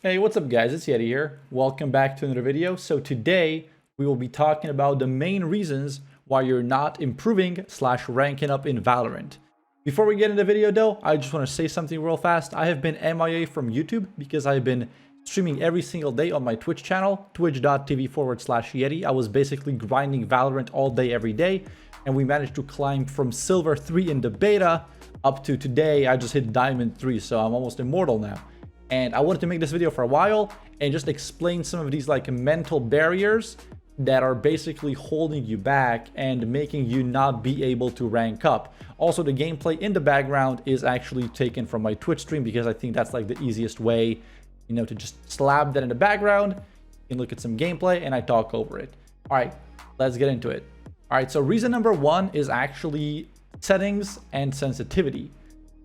Hey, what's up guys? It's Yeti here. Welcome back to another video. So today we will be talking about the main reasons why you're not improving / ranking up in Valorant. Before we get into the video though, I just want to say something real fast. I have been MIA from YouTube because I've been streaming every single day on my Twitch channel, twitch.tv/Yeti. I was basically grinding Valorant all day, every day, and we managed to climb from Silver 3 in the beta up to today. I just hit Diamond 3, so I'm almost immortal now. And I wanted to make this video for a while and just explain some of these like mental barriers that are basically holding you back and making you not be able to rank up. Also, the gameplay in the background is actually taken from my Twitch stream because I think that's like the easiest way, you know, to just slap that in the background. You can look at some gameplay and I talk over it. All right, let's get into it. All right, so reason number one is actually settings and sensitivity.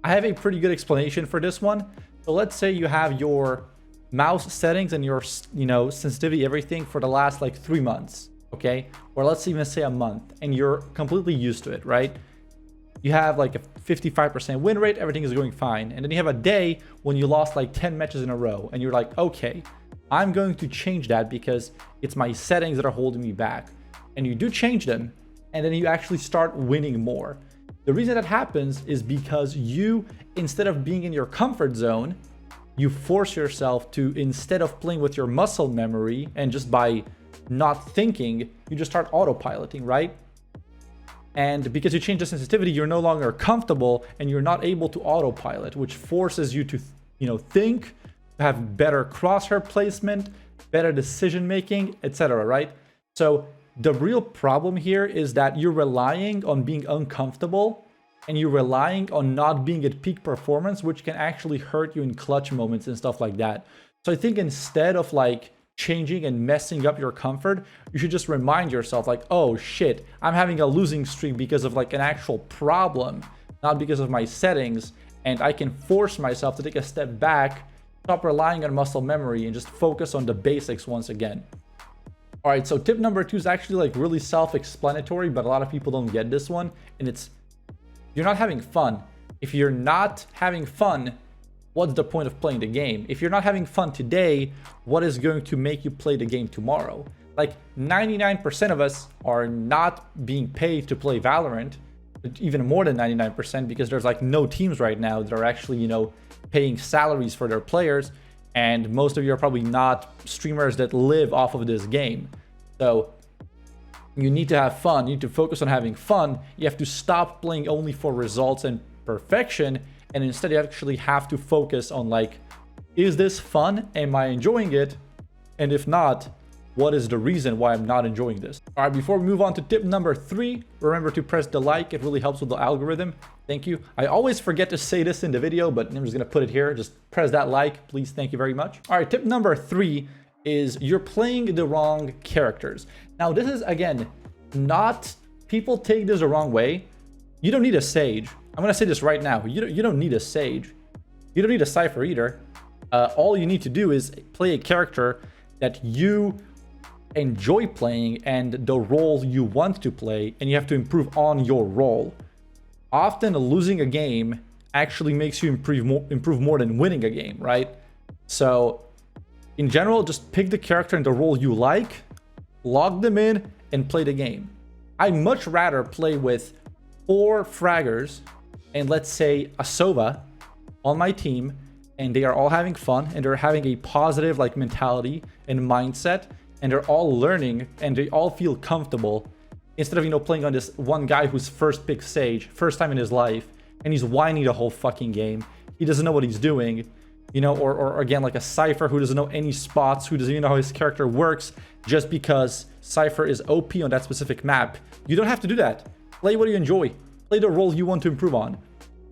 I have a pretty good explanation for this one. So let's say you have your mouse settings and your, sensitivity, everything for the last like 3 months, okay? Or let's even say a month, and you're completely used to it, right? You have like a 55% win rate, everything is going fine. And then you have a day when you lost like 10 matches in a row, and you're like, okay, I'm going to change that because it's my settings that are holding me back. And you do change them, and then you actually start winning more. The reason that happens is because you, instead of being in your comfort zone, you force yourself to, instead of playing with your muscle memory and just by not thinking, you just start autopiloting, right? And because you change the sensitivity, you're no longer comfortable and you're not able to autopilot, which forces you to, think, have better crosshair placement, better decision making, etc., right? So the real problem here is that you're relying on being uncomfortable and you're relying on not being at peak performance, which can actually hurt you in clutch moments and stuff like that. So I think instead of like changing and messing up your comfort, you should just remind yourself like, oh shit, I'm having a losing streak because of like an actual problem, not because of my settings. And I can force myself to take a step back, stop relying on muscle memory and just focus on the basics once again. All right, so tip number 2 is actually like really self-explanatory, but a lot of people don't get this one. And it's, you're not having fun. If you're not having fun, what's the point of playing the game? If you're not having fun today, what is going to make you play the game tomorrow? Like 99% of us are not being paid to play Valorant, even more than 99%, because there's like no teams right now that are actually, paying salaries for their players. And most of you are probably not streamers that live off of this game. So you need to have fun. You need to focus on having fun. You have to stop playing only for results and perfection. And instead you actually have to focus on like, is this fun? Am I enjoying it? And if not, what is the reason why I'm not enjoying this? All right, before we move on to tip number 3, remember to press the like. It really helps with the algorithm. Thank you. I always forget to say this in the video, but I'm just gonna put it here. Just press that like, please. Thank you very much. All right, tip number 3 is you're playing the wrong characters. Now, this is, again, not, people take this the wrong way. You don't need a Sage. I'm gonna say this right now. You don't need a Sage. You don't need a Cypher either. All you need to do is play a character that you enjoy playing and the role you want to play, and you have to improve on your role. Often losing a game actually makes you improve more than winning a game, right? So in general, just pick the character and the role you like, log them in, and play the game. I'd much rather play with 4 fraggers and let's say a Sova on my team, and they are all having fun and they're having a positive like mentality and mindset, and they're all learning and they all feel comfortable, instead of playing on this one guy who's first pick Sage, first time in his life, and he's whining the whole fucking game. He doesn't know what he's doing, or again like a Cypher who doesn't know any spots, who doesn't even know how his character works, just because Cypher is OP on that specific map. You don't have to do that. Play what you enjoy. Play the role you want to improve on.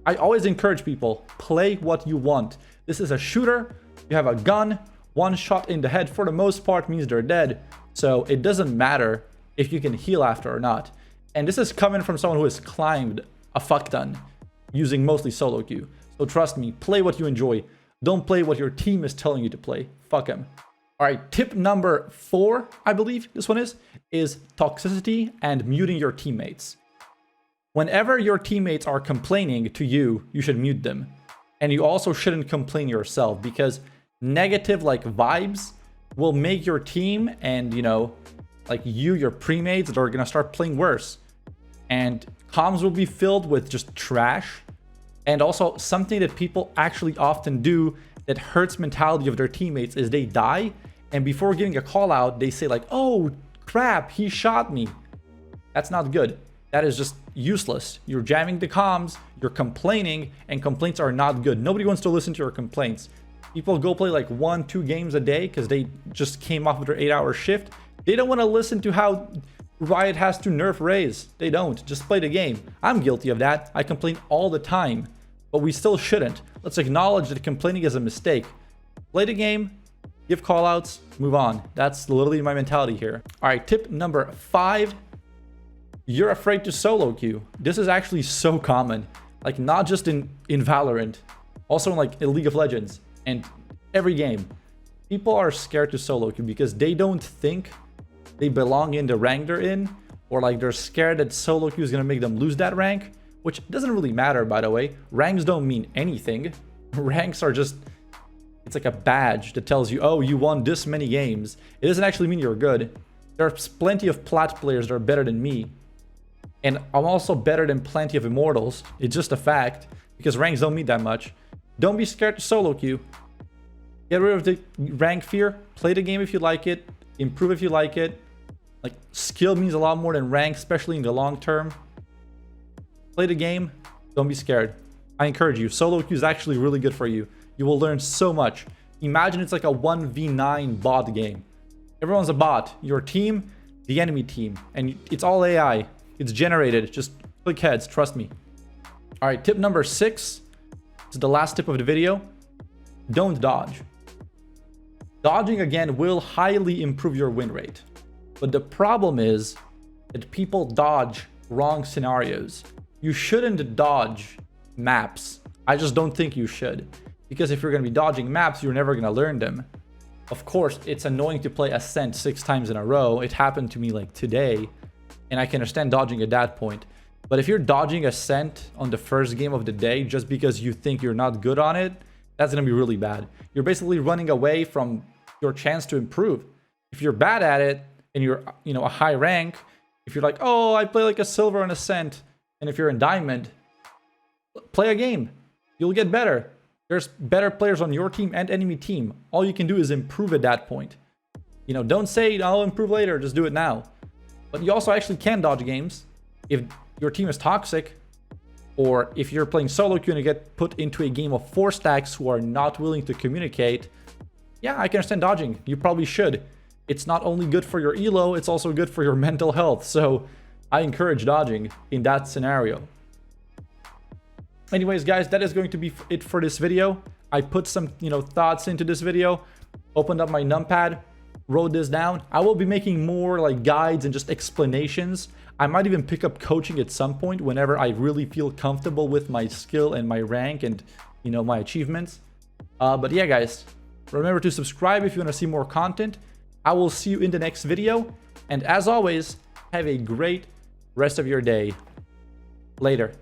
I always encourage people, play what you want. This is a shooter. You have a gun. One shot in the head for the most part means they're dead. So it doesn't matter if you can heal after or not. And this is coming from someone who has climbed a fuck ton using mostly solo queue. So trust me, play what you enjoy. Don't play what your team is telling you to play. Fuck them. All right, tip number 4, I believe this one is toxicity and muting your teammates. Whenever your teammates are complaining to you, you should mute them. And you also shouldn't complain yourself, because negative like vibes will make your team and, you know, like your premates that are gonna start playing worse. And comms will be filled with just trash. And also something that people actually often do that hurts mentality of their teammates is they die, and before giving a call out, they say like, oh crap, he shot me. That's not good. That is just useless. You're jamming the comms, you're complaining, and complaints are not good. Nobody wants to listen to your complaints. People go play like 1-2 games a day because they just came off of their 8-hour shift. They don't want to listen to how Riot has to nerf Raze. They don't. Just play the game. I'm guilty of that. I complain all the time, but we still shouldn't. Let's acknowledge that complaining is a mistake. Play the game, give callouts, move on. That's literally my mentality here. All right, tip number 5. You're afraid to solo queue. This is actually so common. Like not just in Valorant, also in like in League of Legends and every game. People are scared to solo queue because they don't think they belong in the rank they're in, or like they're scared that solo queue is gonna make them lose that rank, which doesn't really matter, by the way. Ranks don't mean anything. Ranks are just, it's like a badge that tells you, oh, you won this many games. It doesn't actually mean you're good. There's plenty of plat players that are better than me. And I'm also better than plenty of immortals. It's just a fact, because ranks don't mean that much. Don't be scared to solo queue. Get rid of the rank fear. Play the game if you like it. Improve if you like it. Like, skill means a lot more than rank, especially in the long term. Play the game. Don't be scared. I encourage you. Solo queue is actually really good for you. You will learn so much. Imagine it's like a 1v9 bot game. Everyone's a bot. Your team, the enemy team. And it's all AI. It's generated. Just click heads. Trust me. All right, tip number 6. This is the last tip of the video. Don't dodge. Dodging, again, will highly improve your win rate. But the problem is that people dodge wrong scenarios. You shouldn't dodge maps. I just don't think you should. Because if you're going to be dodging maps, you're never going to learn them. Of course, it's annoying to play Ascent 6 times in a row. It happened to me like today. And I can understand dodging at that point. But if you're dodging Ascent on the first game of the day just because you think you're not good on it, that's going to be really bad. You're basically running away from your chance to improve. If you're bad at it and you're, you know, a high rank, if you're like, oh, I play like a silver on Ascent, and if you're in diamond, play a game. You'll get better. There's better players on your team and enemy team. All you can do is improve at that point. You know, don't say, I'll improve later, just do it now. But you also actually can dodge games if your team is toxic, or if you're playing solo queue and you get put into a game of 4 stacks who are not willing to communicate. Yeah, I can understand dodging. You probably should. It's not only good for your elo, it's also good for your mental health. So I encourage dodging in that scenario. Anyways, guys, that is going to be it for this video. I put some, you know, thoughts into this video, opened up my numpad, wrote this down. I will be making more like guides and just explanations. I might even pick up coaching at some point whenever I really feel comfortable with my skill and my rank and, you know, my achievements. But yeah, guys, remember to subscribe if you want to see more content. I will see you in the next video. And as always, have a great rest of your day. Later.